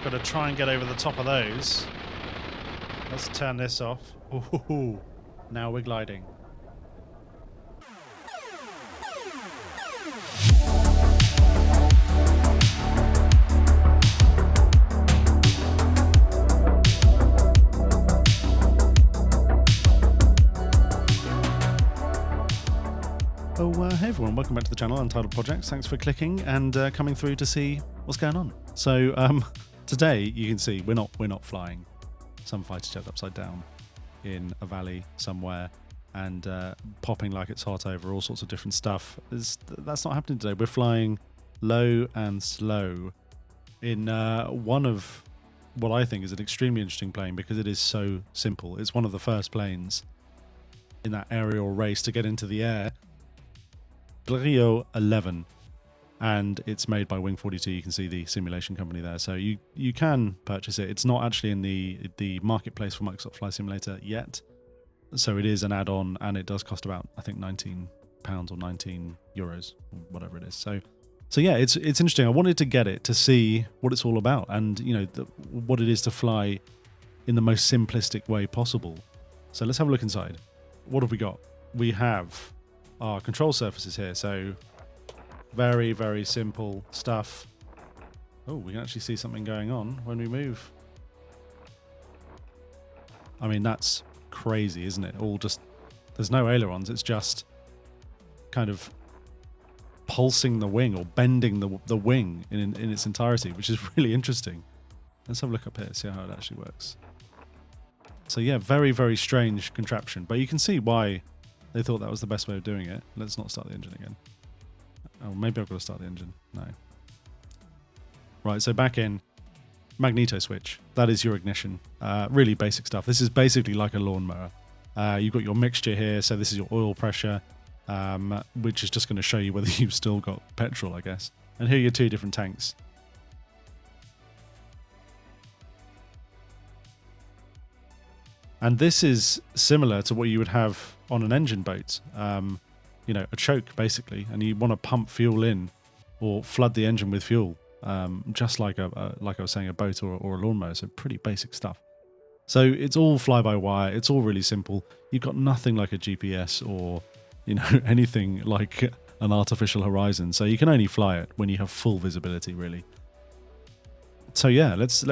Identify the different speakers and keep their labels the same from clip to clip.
Speaker 1: Got to try and get over the top of those. Let's turn this off. Ooh, now we're gliding. Hey everyone, welcome back to the channel, Untitled Projects. Thanks for clicking and coming through to see what's going on. So today you can see we're not flying some fighter jet upside down in a valley somewhere and popping like it's hot over all sorts of different stuff. That's not happening today. We're flying low and slow in one of what I think is an extremely interesting plane because it is so simple. It's one of the first planes in that aerial race to get into the air. Blériot XI, and it's made by Wing42. You can see the simulation company there, so you can purchase it. It's not actually in the marketplace for Microsoft Flight Simulator yet, so it is an add-on, and it does cost about, I think, £19 or €19, or whatever it is. So yeah, it's interesting. I wanted to get it to see what it's all about, and what it is to fly in the most simplistic way possible. So let's have a look inside. What have we got? We have our control surfaces here, so very, very simple stuff. Oh, we can actually see something going on when we move. I mean, that's crazy, isn't it? All just, there's no ailerons, it's just kind of pulsing the wing or bending the wing in its entirety, which is really interesting. Let's have a look up here, see how it actually works. So yeah, very, very strange contraption, but you can see why they thought that was the best way of doing it. Let's not start the engine again. Oh, maybe I've got to start the engine. No. Right, so back in, magneto switch. That is your ignition. Really basic stuff. This is basically like a lawnmower. You've got your mixture here, so this is your oil pressure, which is just going to show you whether you've still got petrol, I guess. And here are your two different tanks. And this is similar to what you would have on an engine boat, a choke basically, and you want to pump fuel in or flood the engine with fuel, just like like I was saying, a boat or a lawnmower. So pretty basic stuff. So it's all fly-by-wire. It's all really simple. You've got nothing like a GPS or anything like an artificial horizon. So you can only fly it when you have full visibility, really. So yeah, let's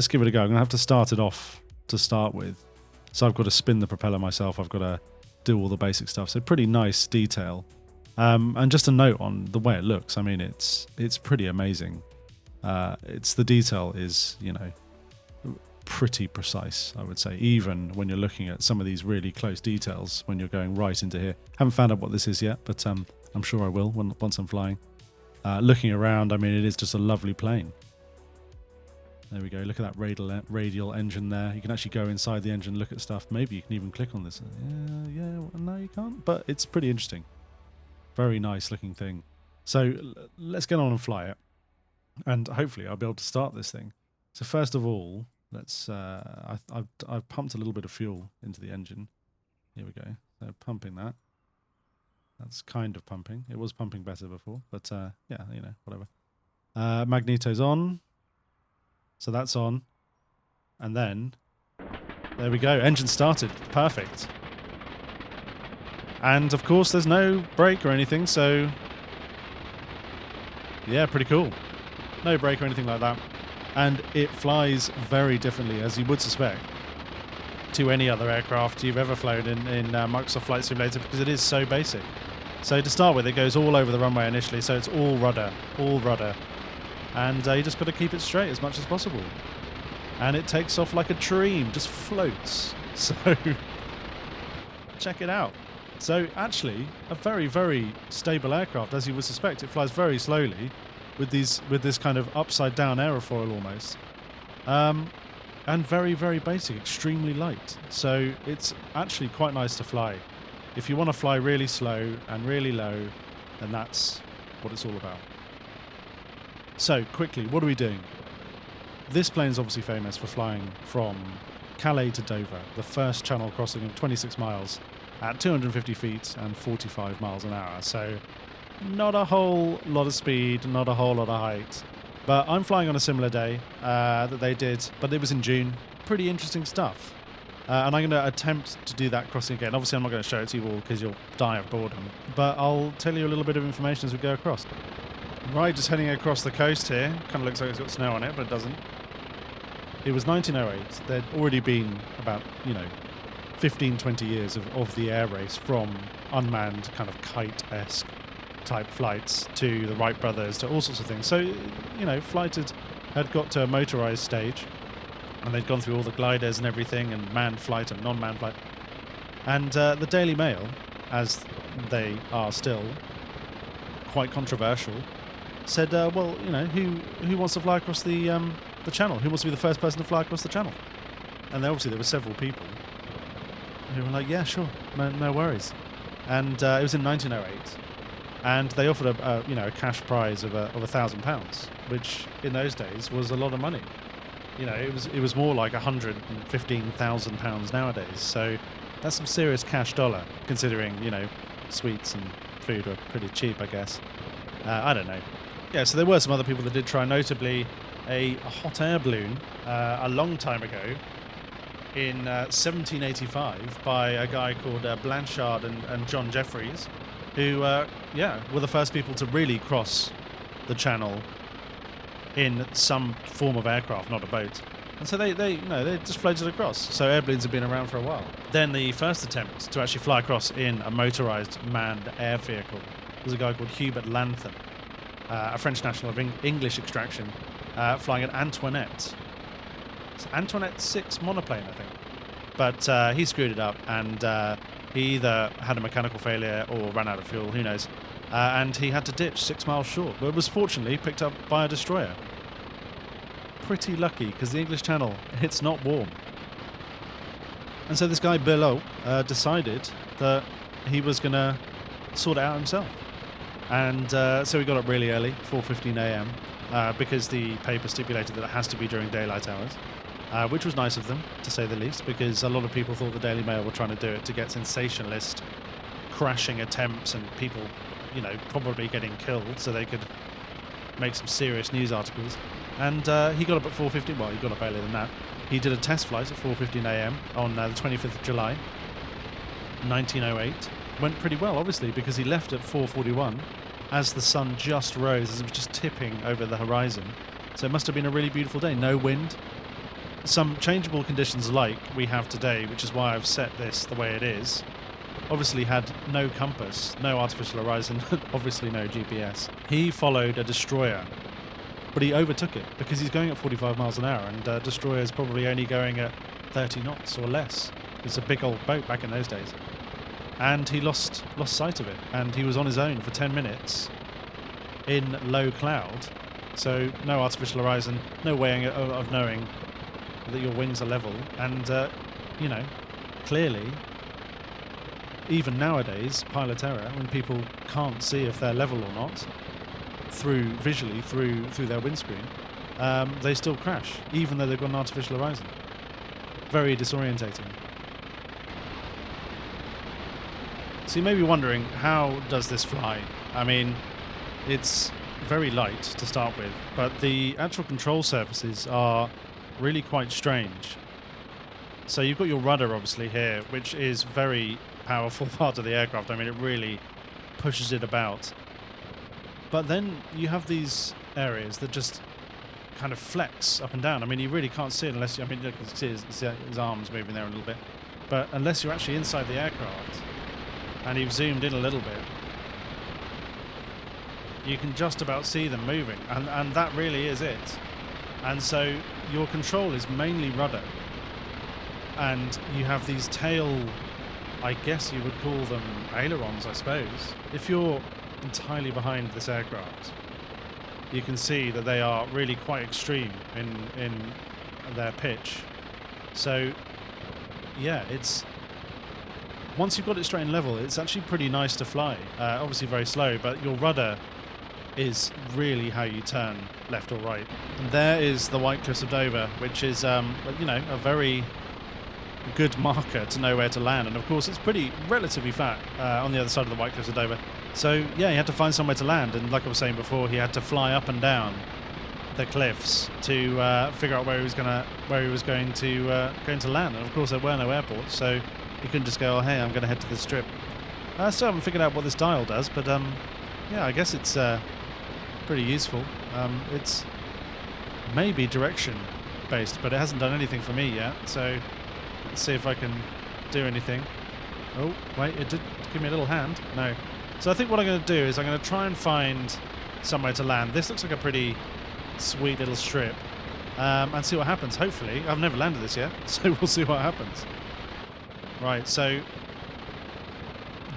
Speaker 1: give it a go. I'm gonna have to start it off to start with. So I've got to spin the propeller myself. I've got to do all the basic stuff. So pretty nice detail. And just a note on the way it looks. I mean, it's pretty amazing. The detail is, pretty precise, I would say, even when you're looking at some of these really close details when you're going right into here. Haven't found out what this is yet, but I'm sure I will once I'm flying. Looking around, I mean, it is just a lovely plane. There we go. Look at that radial engine there. You can actually go inside the engine, look at stuff. Maybe you can even click on this. Yeah, no, you can't. But it's pretty interesting. Very nice looking thing. So let's get on and fly it. And hopefully I'll be able to start this thing. So first of all, let's. I've pumped a little bit of fuel into the engine. Here we go. So pumping that. That's kind of pumping. It was pumping better before, but yeah, whatever. Magneto's on. So that's on, and then there we go, engine started, perfect. And of course there's no brake or anything, so yeah, pretty cool. No brake or anything like that. And it flies very differently, as you would suspect, to any other aircraft you've ever flown in Microsoft Flight Simulator, because it is so basic. So to start with, it goes all over the runway initially, so it's all rudder. And you just got to keep it straight as much as possible. And it takes off like a dream, just floats. So, check it out. So, actually, a very, very stable aircraft, as you would suspect. It flies very slowly with this kind of upside-down aerofoil almost. And very, very basic, extremely light. So, it's actually quite nice to fly. If you want to fly really slow and really low, then that's what it's all about. So, quickly, what are we doing? This plane is obviously famous for flying from Calais to Dover, the first channel crossing of 26 miles at 250 feet and 45 miles an hour. So, not a whole lot of speed, not a whole lot of height. But I'm flying on a similar day that they did, but it was in June. Pretty interesting stuff. And I'm going to attempt to do that crossing again. Obviously, I'm not going to show it to you all because you'll die of boredom. But I'll tell you a little bit of information as we go across. Right, just heading across the coast here. Kind of looks like it's got snow on it, but it doesn't. It was 1908. There'd already been about, 15, 20 years of the air race, from unmanned kind of kite-esque type flights to the Wright brothers to all sorts of things. So, flight had got to a motorized stage, and they'd gone through all the gliders and everything, and manned flight and non-manned flight. And the Daily Mail, as they are still quite controversial, said, who wants to fly across the channel? Who wants to be the first person to fly across the channel? And obviously there were several people who were like, yeah, sure, no worries. And it was in 1908, and they offered a cash prize of £1,000, which in those days was a lot of money. It was more like £115,000 nowadays. So that's some serious cash dollar, considering sweets and food were pretty cheap, I guess. I don't know. Yeah, so there were some other people that did try, notably a hot air balloon a long time ago in 1785 by a guy called Blanchard and John Jeffreys, who were the first people to really cross the channel in some form of aircraft, not a boat. And so they just floated across. So air balloons have been around for a while. Then the first attempt to actually fly across in a motorised manned air vehicle was a guy called Hubert Lantham, a French national of English extraction, flying an Antoinette. It's Antoinette 6 monoplane, I think. But he screwed it up, and he either had a mechanical failure or ran out of fuel, who knows. And he had to ditch 6 miles short, but was fortunately picked up by a destroyer. Pretty lucky, because the English Channel, it's not warm. And so this guy Blériot decided that he was going to sort it out himself. And so he got up really early, 4:15 a.m, because the paper stipulated that it has to be during daylight hours, which was nice of them, to say the least, because a lot of people thought the Daily Mail were trying to do it to get sensationalist crashing attempts and people, probably getting killed, so they could make some serious news articles. And he got up at 4:15. Well, he got up earlier than that. He did a test flight at 4:15 a.m. on the 25th of July, 1908. Went pretty well, obviously, because he left at 4:41 as the sun just rose, as it was just tipping over the horizon. So it must have been a really beautiful day. No wind. Some changeable conditions like we have today, which is why I've set this the way it is. Obviously had no compass, no artificial horizon, obviously no GPS. He followed a destroyer, but he overtook it because he's going at 45 miles an hour, and a destroyer is probably only going at 30 knots or less. It's a big old boat back in those days. And he lost sight of it, and he was on his own for 10 minutes in low cloud. So no artificial horizon, no way of knowing that your wings are level, and clearly, even nowadays, pilot error, when people can't see if they're level or not visually through their windscreen, they still crash, even though they've got an artificial horizon. Very disorientating. So you may be wondering, how does this fly? I mean, it's very light to start with, but the actual control surfaces are really quite strange. So you've got your rudder obviously here, which is very powerful part of the aircraft. I mean, it really pushes it about. But then you have these areas that just kind of flex up and down. I mean, you really can't see it unless you, I mean, you can see his arms moving there a little bit. But unless you're actually inside the aircraft and you've zoomed in a little bit, you can just about see them moving. And that really is it. And so your control is mainly rudder. And you have these tail, I guess you would call them ailerons, I suppose. If you're entirely behind this aircraft, you can see that they are really quite extreme in their pitch. So yeah, it's, once you've got it straight and level, it's actually pretty nice to fly. Obviously very slow, but your rudder is really how you turn left or right. And there is the White Cliffs of Dover, which is a very good marker to know where to land. And of course it's pretty relatively flat on the other side of the White Cliffs of Dover. So yeah, he had to find somewhere to land, and like I was saying before, he had to fly up and down the cliffs to figure out where he was going to land. And of course, there were no airports, so he couldn't just go, "Oh, hey, I'm going to head to this strip." I still haven't figured out what this dial does, but yeah, I guess it's pretty useful. It's maybe direction based, but it hasn't done anything for me yet. So let's see if I can do anything. Oh, wait, it did give me a little hand. No. So I think what I'm going to do is I'm going to try and find somewhere to land. This looks like a pretty sweet little strip. And see what happens, hopefully. I've never landed this yet, so we'll see what happens. Right, so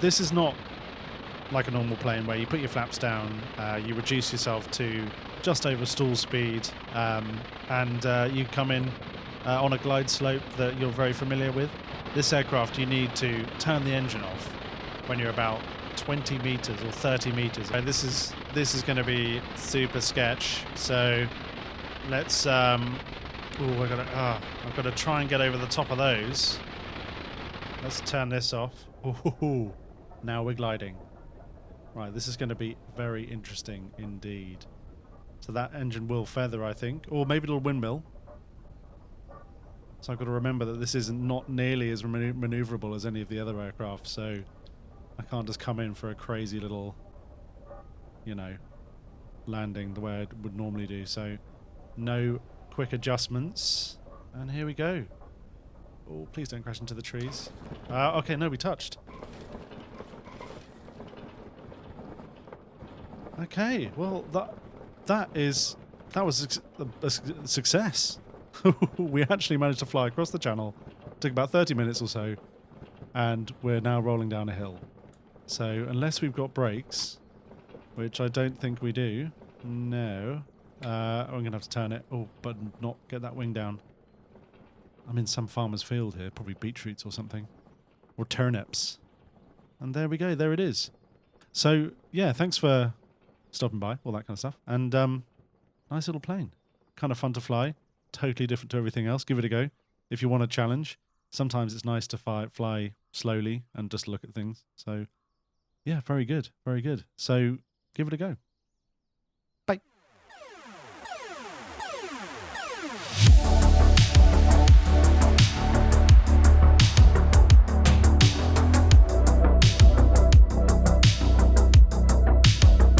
Speaker 1: this is not like a normal plane where you put your flaps down, you reduce yourself to just over stall speed, and you come in on a glide slope that you're very familiar with. This aircraft, you need to turn the engine off when you're about 20 meters or 30 meters. This is going to be super sketch. So let's I've got to try and get over the top of those. Let's turn this off. Ooh, now we're gliding. Right, this is going to be very interesting indeed. So that engine will feather, I think, or maybe a little windmill. So I've got to remember that this is not nearly as maneuverable as any of the other aircraft, so I can't just come in for a crazy little, you know, landing the way I would normally do. So no quick adjustments, and here we go. Oh, please don't crash into the trees. Okay, no, we touched. Okay, well that was a success. We actually managed to fly across the channel. Took about 30 minutes or so, and we're now rolling down a hill. So unless we've got brakes, which I don't think we do, no, I'm going to have to turn it. Oh, but not get that wing down. I'm in some farmer's field here, probably beetroots or something, or turnips. And there we go, there it is. So yeah, thanks for stopping by, all that kind of stuff. And nice little plane, kind of fun to fly. Totally different to everything else. Give it a go if you want a challenge. Sometimes it's nice to fly slowly and just look at things. So yeah, very good, very good. So give it a go.